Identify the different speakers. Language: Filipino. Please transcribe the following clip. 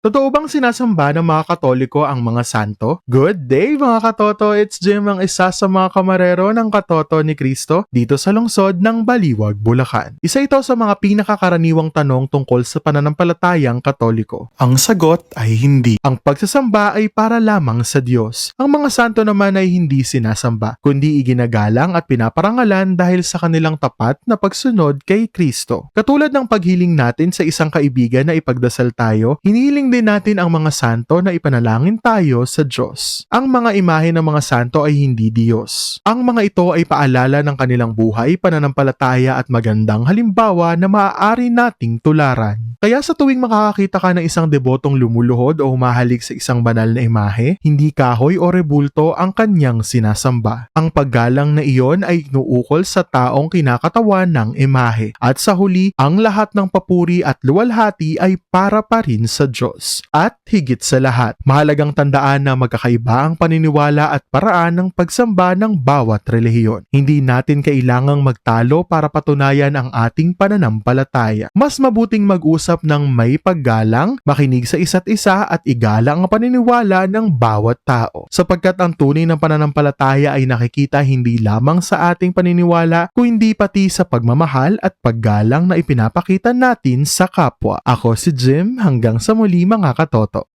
Speaker 1: Totoo bang sinasamba ng mga Katoliko ang mga santo? Good day mga katoto! It's Jim, ang isa sa mga kamarero ng Katoto ni Cristo dito sa lungsod ng Baliwag, Bulacan. Isa ito sa mga pinakakaraniwang tanong tungkol sa pananampalatayang Katoliko. Ang sagot ay hindi. Ang pagsasamba ay para lamang sa Diyos. Ang mga santo naman ay hindi sinasamba, kundi iginagalang at pinaparangalan dahil sa kanilang tapat na pagsunod kay Cristo. Katulad ng paghiling natin sa isang kaibigan na ipagdasal tayo, hinihiling din natin ang mga santo na ipanalangin tayo sa Diyos. Ang mga imahe ng mga santo ay hindi Diyos. Ang mga ito ay paalala ng kanilang buhay, pananampalataya at magandang halimbawa na maaari nating tularan. Kaya sa tuwing makakakita ka ng isang debotong lumuluhod o humahalik sa isang banal na imahe, hindi kahoy o rebulto ang kanyang sinasamba. Ang paggalang na iyon ay inuukol sa taong kinakatawan ng imahe. At sa huli, ang lahat ng papuri at luwalhati ay para pa rin sa Diyos. At higit sa lahat, mahalagang tandaan na magkakaiba ang paniniwala at paraan ng pagsamba ng bawat relihiyon. Hindi natin kailangang magtalo para patunayan ang ating pananampalataya. Mas mabuting mag-usap ng may paggalang, makinig sa isa't isa at igalang ang paniniwala ng bawat tao. Sapagkat ang tunay ng pananampalataya ay nakikita hindi lamang sa ating paniniwala, kundi pati sa pagmamahal at paggalang na ipinapakita natin sa kapwa. Ako si Jim, hanggang sa muli mga katoto.